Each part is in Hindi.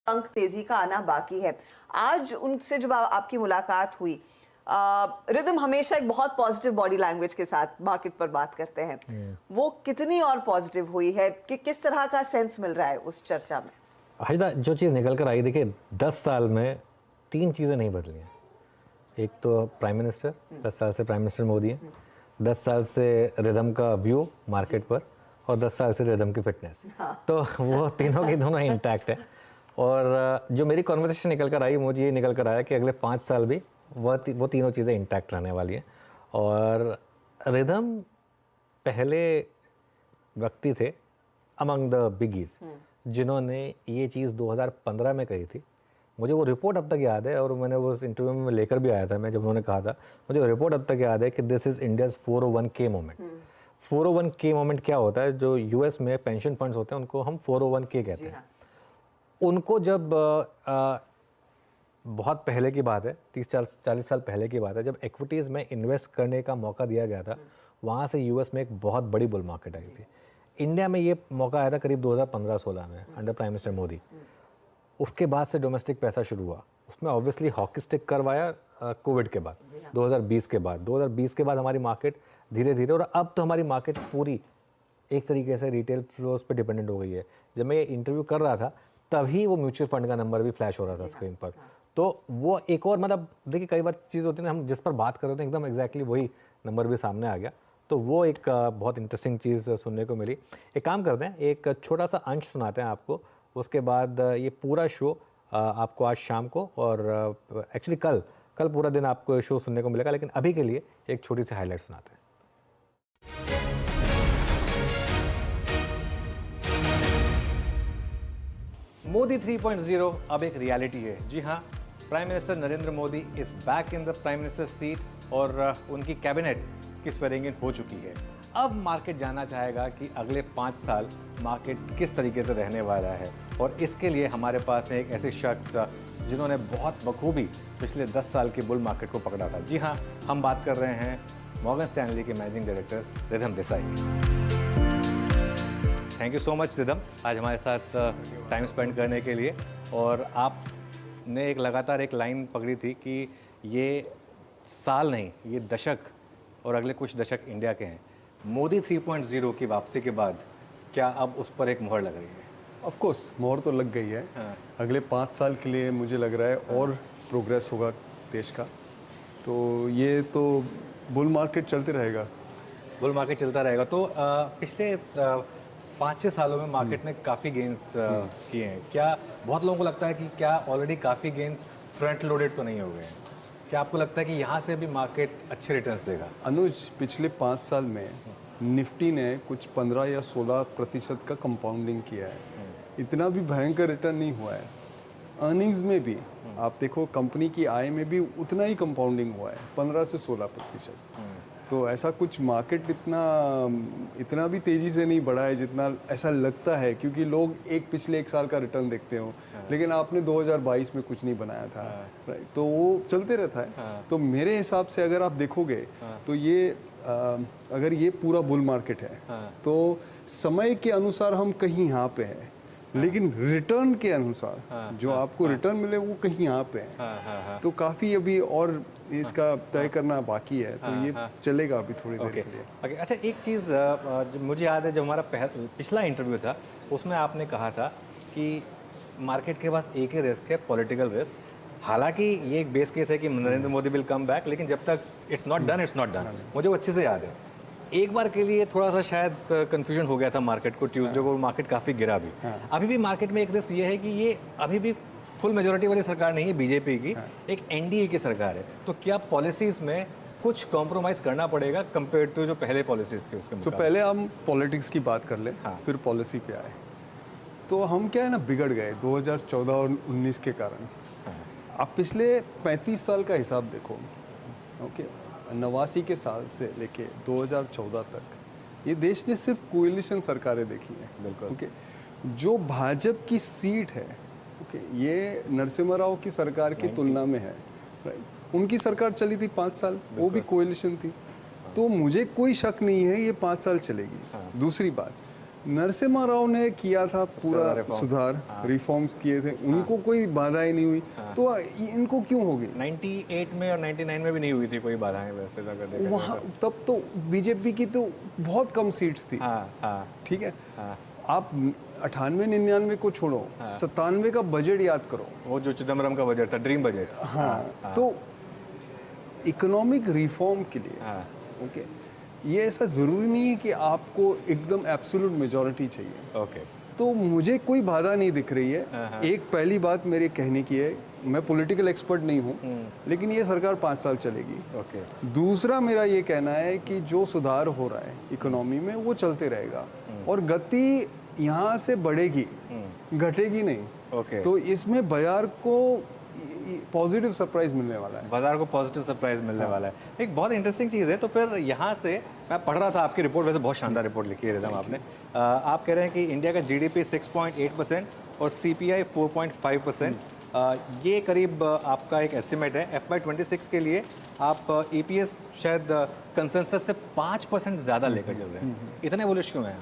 अंक तेजी का आना बाकी है। आज उनसे जब आपकी मुलाकात हुई, रिदम हमेशा एक बहुत पॉजिटिव बॉडी लैंग्वेज के साथ मार्केट पर बात करते हैं। वो कितनी और पॉजिटिव हुई है कि किस तरह का सेंस मिल रहा है उस चर्चा में? हाजिदा, जो चीज़ निकल कर आई, देखिए 10 साल में 3 चीज़ें नहीं बदली हैं। एक तो प्राइम मिनिस्टर, 10 साल से प्राइम मिनिस्टर मोदी है, 10 साल से रिदम का व्यू मार्केट पर, और 10 साल से रिदम की फिटनेस। तो वो तीनों की दोनों इंटैक्ट है। और जो मेरी कॉन्वर्सेशन निकल कर आई, मुझे ये निकल कर आया कि अगले 5 साल भी वो तीनों चीज़ें इंटैक्ट रहने वाली हैं। और रिदम पहले व्यक्ति थे अमंग द बिगीज जिन्होंने ये चीज़ 2015 में कही थी। मुझे वो रिपोर्ट अब तक याद है, और मैंने वो इंटरव्यू में लेकर भी आया था मैं, जब उन्होंने कहा था, मुझे वो रिपोर्ट अब तक याद है कि this is India's 401k moment. 401k moment क्या होता है? जो यूएस में पेंशन फंड्स होते हैं उनको हम 401k कहते हैं। उनको जब बहुत पहले की बात है, 30-40 साल पहले की बात है, जब इक्विटीज़ में इन्वेस्ट करने का मौका दिया गया था, वहाँ से यूएस में एक बहुत बड़ी बुल मार्केट आई थी। इंडिया में ये मौका आया था करीब 2015-16 में अंडर प्राइम मिनिस्टर मोदी। उसके बाद से डोमेस्टिक पैसा शुरू हुआ। उसमें ऑब्वियसली हॉकी स्टिक करवाया कोविड के बाद, 2020 के बाद। 2020 के बाद हमारी मार्केट धीरे धीरे, और अब तो हमारी मार्केट पूरी एक तरीके से रिटेल फ्लोज पे डिपेंडेंट हो गई है। जब मैं ये इंटरव्यू कर रहा था तभी वो म्यूचुअल फंड का नंबर भी फ्लैश हो रहा था स्क्रीन पर। तो वो एक और, मतलब देखिए, कई बार चीज़ होती है ना, हम जिस पर बात कर रहे थे एकदम एग्जैक्टली वही नंबर भी सामने आ गया। तो वो एक बहुत इंटरेस्टिंग चीज़ सुनने को मिली। एक काम करते हैं, एक छोटा सा अंश सुनाते हैं आपको, उसके बाद ये पूरा शो आपको आज शाम को, और एक्चुअली कल पूरा दिन आपको शो सुनने को मिलेगा। लेकिन अभी के लिए एक छोटी सी हाईलाइट सुनाते हैं। मोदी 3.0 अब एक रियलिटी है। जी हाँ, prime minister Narendra Modi is back in the prime minister seat, और उनकी कैबिनेट की स्वेरिंग इन हो चुकी है। अब मार्केट जानना चाहेगा कि अगले 5 साल मार्केट किस तरीके से रहने वाला है, और इसके लिए हमारे पास है एक ऐसे शख्स जिन्होंने बहुत बखूबी पिछले 10 साल की बुल मार्केट को पकड़ा था। जी हाँ, हम बात कर रहे हैं मॉर्गन स्टैनली के मैनेजिंग डायरेक्टर रिदम देसाई की। Thank you so much rhythm, आज हमारे साथ टाइम स्पेंड करने के लिए। और आपने एक लगातार एक लाइन पकड़ी थी कि ये साल नहीं, ये दशक, और अगले कुछ दशक इंडिया के हैं। मोदी 3.0 की वापसी के बाद क्या अब उस पर एक मोहर लग रही है? ऑफ कोर्स मोहर तो लग गई है। अगले 5 साल के लिए मुझे लग रहा है और प्रोग्रेस होगा देश का। तो ये तो बुल मार्केट चलते रहेगा। बुल मार्केट चलता रहेगा। तो पिछले 5-6 सालों में मार्केट ने काफ़ी गेंस किए हैं। क्या बहुत लोगों को लगता है कि क्या ऑलरेडी काफ़ी गेंस फ्रंट लोडेड तो नहीं हो गए हैं? क्या आपको लगता है कि यहाँ से भी मार्केट अच्छे रिटर्न्स देगा? अनुज, पिछले 5 साल में निफ्टी ने कुछ 15 या 16% का कंपाउंडिंग किया है। इतना भी भयंकर रिटर्न नहीं हुआ है। अर्निंग्स में भी आप देखो, कंपनी की आय में भी उतना ही कंपाउंडिंग हुआ है, 15 से 16%। तो ऐसा कुछ मार्केट इतना भी तेज़ी से नहीं बढ़ा है जितना ऐसा लगता है, क्योंकि लोग पिछले एक साल का रिटर्न देखते हो, लेकिन आपने 2022 में कुछ नहीं बनाया था, राइट? तो वो चलते रहता है। तो मेरे हिसाब से अगर आप देखोगे तो ये अगर ये पूरा बुल मार्केट है तो समय के अनुसार हम कहीं यहाँ पे हैं, लेकिन रिटर्न के अनुसार जो आपको रिटर्न मिले वो कहीं यहाँ पे है। तो काफ़ी अभी और इसका तय करना बाकी है। तो ये चलेगा अभी थोड़ी देर के लिए। ओके, अच्छा, एक चीज़ मुझे याद है, जब हमारा पिछला इंटरव्यू था उसमें आपने कहा था कि मार्केट के पास एक ही रिस्क है, पॉलिटिकल रिस्क। हालांकि ये एक बेस केस है कि Narendra Modi will come back, लेकिन जब तक इट्स नॉट डन, मुझे वो अच्छे से याद है। एक बार के लिए थोड़ा सा शायद कंफ्यूजन हो गया था मार्केट को, ट्यूसडे को मार्केट काफ़ी गिरा भी। अभी भी मार्केट में एक रिस्क ये है कि ये अभी भी फुल मेजोरिटी वाली सरकार नहीं है बीजेपी की, एक एनडीए की सरकार है। तो क्या पॉलिसीज में कुछ कॉम्प्रोमाइज करना पड़ेगा कंपेयर टू जो पहले पॉलिसीज थी उसके मुकाबले? पहले हम पॉलिटिक्स की बात कर लें, फिर पॉलिसी पे आए। तो हम क्या है ना, बिगड़ गए 2014 और 19 के कारण। आप पिछले 35 साल का हिसाब देखो, ओके, 89 के साल से लेके 2014 तक ये देश ने सिर्फ कोएलिशन सरकारें देखी हैं। बिल्कुल। ओके, जो भाजपा की सीट है, ओके, ये नरसिम्हा राव की सरकार की तुलना में है, राइट? उनकी सरकार चली थी 5 साल, वो भी कोएलिशन थी। तो मुझे कोई शक नहीं है ये 5 साल चलेगी। दूसरी बात, नरसिम्हा राव ने किया था पूरा ज्यादा reforms। सुधार, रिफॉर्म्स किए थे, उनको कोई बाधा ही नहीं हुई, तो इनको क्यों होगी? 98 में और 99 में भी नहीं हुई थी कोई बाधाएं वैसे अगर देखा जाए वहाँ तब तो बीजेपी की तो बहुत कम सीट्स थी, हाँ हाँ ठीक है। हाँ। आप 98-99 को छोड़ो, 97 का बजट याद करो। वो जो चिदम्बरम का बजट था, ड्रीम बजट। हाँ, तो इकोनॉमिक रिफॉर्म के लिए हाँ ओके, ये ऐसा ज़रूरी नहीं है कि आपको एकदम एब्सोल्यूट मेजॉरिटी चाहिए। ओके तो मुझे कोई बाधा नहीं दिख रही है। एक पहली बात मेरे कहने की है, मैं पॉलिटिकल एक्सपर्ट नहीं हूँ, लेकिन ये सरकार 5 साल चलेगी। ओके दूसरा मेरा ये कहना है कि जो सुधार हो रहा है इकोनॉमी में वो चलते रहेगा और गति यहाँ से बढ़ेगी, घटेगी नहीं। ओके तो इसमें बाजार को पॉजिटिव सरप्राइज मिलने वाला है। बाजार को पॉजिटिव सरप्राइज मिलने वाला है। एक बहुत इंटरेस्टिंग चीज़ है। तो फिर यहाँ से मैं पढ़ रहा था आपकी रिपोर्ट, वैसे बहुत शानदार रिपोर्ट लिखी है रिदम आपने। आप कह रहे हैं कि इंडिया का जीडीपी 6.8% और सीपीआई 4.5%। ये करीब आपका एक एस्टिमेट है। FY26 के लिए आप ईपीएस शायद कंसेंसस से 5% ज़्यादा लेकर चल रहे हैं। इतने बुलिश क्यों हैं?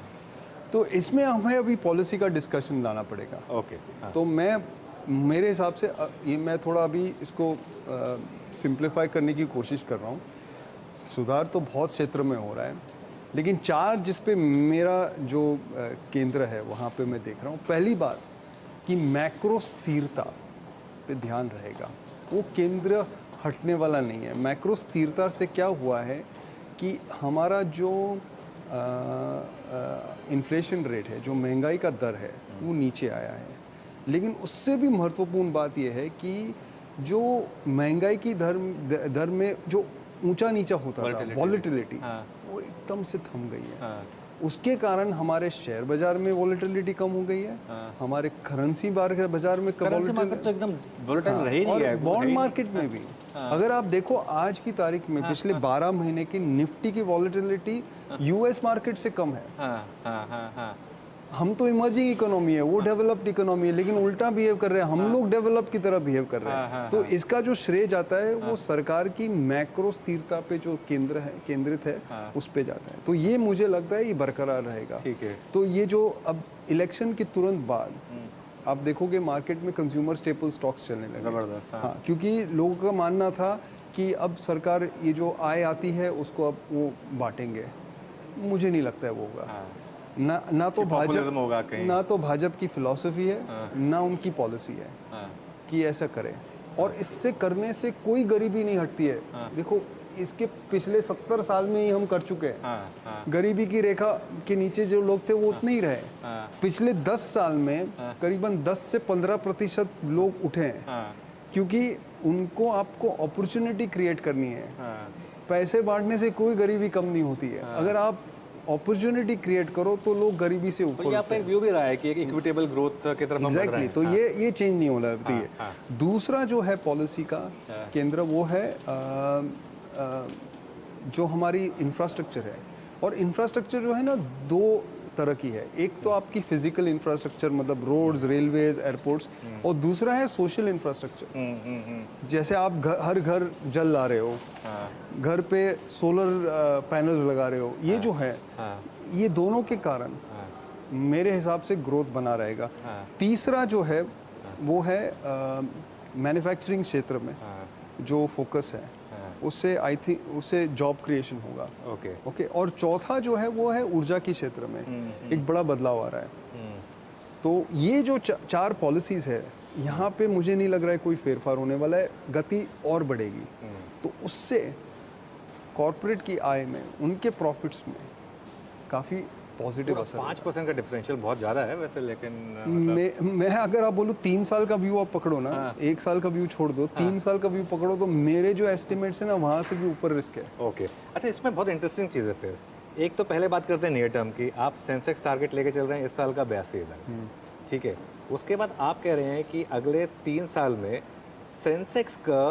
तो इसमें हमें अभी पॉलिसी का डिस्कशन लाना पड़ेगा। ओके तो मेरे हिसाब से ये मैं थोड़ा अभी इसको सिंप्लीफाई करने की कोशिश कर रहा हूँ। सुधार तो बहुत क्षेत्र में हो रहा है, लेकिन 4 जिस पे मेरा जो केंद्र है वहाँ पे मैं देख रहा हूँ। पहली बात कि मैक्रो स्थिरता पे ध्यान रहेगा, वो केंद्र हटने वाला नहीं है। मैक्रो स्थिरता से क्या हुआ है कि हमारा जो इन्फ्लेशन रेट है, जो महंगाई का दर है, वो नीचे आया है। लेकिन उससे भी महत्वपूर्ण बात यह है कि जो महंगाई की दर में जो ऊंचा नीचा होता था, वॉलेटिलिटी, वो एकदम से थम गई है। उसके कारण हमारे शेयर बाजार में वॉलेटिलिटी कम हो गई है, हमारे करेंसी बाजार में मार्केट तो एकदम वोलेटाइल रह ही नहीं है। बॉन्ड मार्केट में भी अगर आप देखो आज की तारीख में पिछले 12 महीने की निफ्टी की वॉलेटिलिटी यूएस मार्केट से कम है। हम तो इमर्जिंग इकोनॉमी है, वो डेवलप्ड इकोनॉमी है, लेकिन उल्टा बिहेव कर रहे हैं। हम लोग डेवलप की तरह बिहेव कर रहे हैं। तो इसका जो श्रेय जाता है वो सरकार की मैक्रो स्थिरता पे जो केंद्रित है उस पे जाता है। तो ये मुझे लगता है ये बरकरार रहेगा। ठीक है। तो ये जो अब इलेक्शन के तुरंत बाद आप देखोगे मार्केट में कंज्यूमर स्टेपल स्टॉक्स चलने लगे। जबरदस्त। हाँ, क्योंकि लोगों का मानना था कि अब सरकार ये जो आय आती है उसको अब वो बांटेंगे। मुझे नहीं लगता है वो होगा। ना तो भाजपा होगा कहीं, ना तो भाजपा की फिलॉसफी है, ना उनकी पॉलिसी है कि ऐसा करें। और इससे करने से कोई गरीबी नहीं हटती है। देखो इसके पिछले 70 साल में ही हम कर चुके हैं। गरीबी की रेखा के नीचे जो लोग थे वो उतने ही रहे। पिछले 10 साल में करीबन 10 से 15% लोग उठे हैं, क्योंकि उनको आपको अपॉर्चुनिटी क्रिएट करनी है। पैसे बांटने से कोई गरीबी कम नहीं होती है। अगर आप अपॉर्चुनिटी क्रिएट करो तो लोग गरीबी से ऊपर। तो आपका एक व्यू भी रहा है कि एक इक्विटेबल ग्रोथ की तरफ हम बढ़ रहे हैं। तो ये चेंज नहीं होना है। दूसरा जो है पॉलिसी का केंद्र वो है जो हमारी इंफ्रास्ट्रक्चर है। और इंफ्रास्ट्रक्चर जो है ना 2 तरह की है। एक तो आपकी फिजिकल इंफ्रास्ट्रक्चर, मतलब रोड्स, रेलवेज, एयरपोर्ट्स, और दूसरा है सोशल इंफ्रास्ट्रक्चर। जैसे आप हर घर जल ला रहे हो, घर पे सोलर पैनल्स लगा रहे हो, ये जो है ये दोनों के कारण मेरे हिसाब से ग्रोथ बना रहेगा। तीसरा जो है वो है मैन्युफैक्चरिंग क्षेत्र में जो फोकस है, उससे आई थिंक उससे जॉब क्रिएशन होगा। ओके। और चौथा जो है वो है ऊर्जा की क्षेत्र में एक बड़ा बदलाव आ रहा है। तो ये जो 4 पॉलिसीज है, यहाँ पे मुझे नहीं लग रहा है कोई फेरफार होने वाला है, गति और बढ़ेगी। तो उससे कॉर्पोरेट की आय में, उनके प्रॉफिट्स में काफ़ी पॉजिटिव असर। 5% का डिफरेंशियल बहुत ज़्यादा है वैसे, लेकिन मैं अगर आप बोलो 3 साल का व्यू आप पकड़ो ना, 1 साल का व्यू छोड़ दो, 3 साल का व्यू पकड़ो, तो मेरे जो एस्टिमेट्स है ना वहाँ से भी ऊपर रिस्क है। ओके। अच्छा, इसमें बहुत इंटरेस्टिंग चीज़ है। फिर एक तो पहले बात करते हैं नियर टर्म की। आप सेंसेक्स टारगेट लेके चल रहे हैं इस साल का 82,000, ठीक है। उसके बाद आप कह रहे हैं कि अगले 3 साल में सेंसेक्स का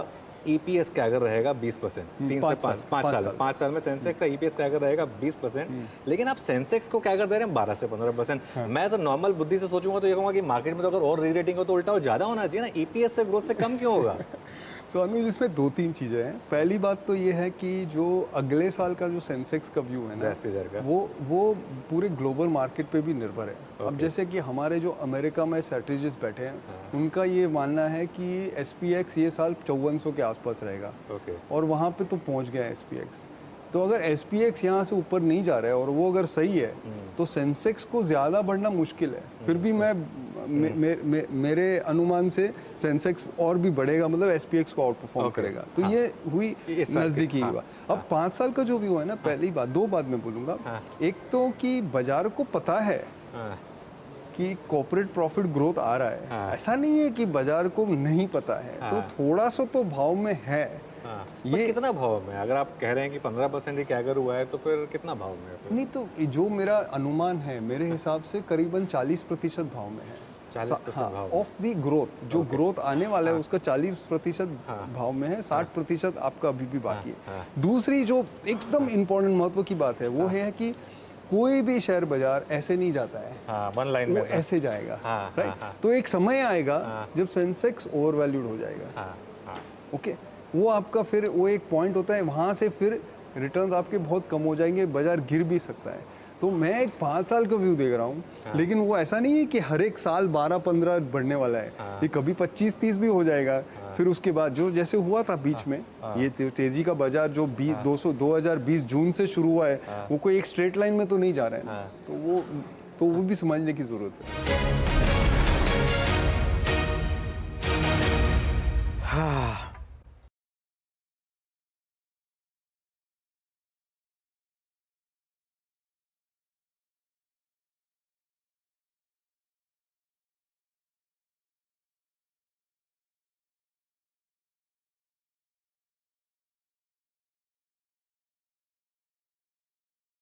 ईपीएस का अगर रहेगा 20%, 3 से 5 साल में सेंसेक्स का ईपीएस का अगर रहेगा 20%, लेकिन आप सेंसेक्स को क्या कर दे रहे हैं 12 से 15%। मैं तो नॉर्मल बुद्धि से सोचूंगा तो ये कहूंगा कि मार्केट में तो अगर और री रेटिंग हो तो उल्टा हो ज्यादा होना चाहिए ना, ईपीएस से ग्रोथ से कम क्यों होगा? सो अनुज, इसमें 2-3 चीज़ें हैं। पहली बात तो ये है कि जो अगले साल का जो सेंसेक्स का व्यू है ना, वो पूरे ग्लोबल मार्केट पे भी निर्भर है। अब जैसे कि हमारे जो अमेरिका में स्ट्रेटेजिस्ट बैठे हैं, उनका ये मानना है कि एसपीएक्स ये साल 5400 के आसपास रहेगा, और वहाँ पे तो पहुँच गया है एसपीएक्स। तो अगर एसपीएक्स यहाँ से ऊपर नहीं जा रहा है और वो अगर सही है तो सेंसेक्स को ज़्यादा बढ़ना मुश्किल है। फिर भी मेरे अनुमान से सेंसेक्स और भी बढ़ेगा, मतलब एसपीएक्स को आउट परफॉर्म करेगा। तो ये हुई नज़दीकी बात। अब 5 साल का जो व्यू है ना, पहली बात 2 बात मैं बोलूँगा। एक तो कि बाजार को पता है कि कॉर्पोरेट प्रॉफिट ग्रोथ आ रहा है, ऐसा नहीं है कि बाजार को नहीं पता है, तो थोड़ा सा तो भाव में है। ये कितना भाव में? अगर आप कह रहे हैं कि 15% ही कैगर हुआ है तो फिर कितना भाव में है? नहीं, तो जो मेरा अनुमान है, मेरे हिसाब से करीबन 40% भाव में है। 40% भाव ऑफ दी ग्रोथ, जो ग्रोथ आने वाला है उसका 40% भाव में है, 60% आपका अभी भी बाकी है। दूसरी जो एकदम इम्पोर्टेंट महत्व की बात है वो है कि कोई भी शेयर बाजार ऐसे नहीं जाता है, वन लाइन में ऐसे जाएगा, राइट? तो एक समय आएगा जब सेंसेक्स ओवर वैल्यूड हो जाएगा, ओके? वो आपका फिर वो एक पॉइंट होता है, वहाँ से फिर रिटर्न्स आपके बहुत कम हो जाएंगे, बाजार गिर भी सकता है। तो मैं एक 5 साल का व्यू देख रहा हूँ, लेकिन वो ऐसा नहीं है कि हर एक साल 12-15 बढ़ने वाला है। ये कभी 25-30 भी हो जाएगा। फिर उसके बाद जो जैसे हुआ था बीच में, ये तेजी का बाजार जो 2020 जून से शुरू हुआ है, वो कोई एक स्ट्रेट लाइन में तो नहीं जा रहा है ना। तो वो भी समझने की जरूरत है।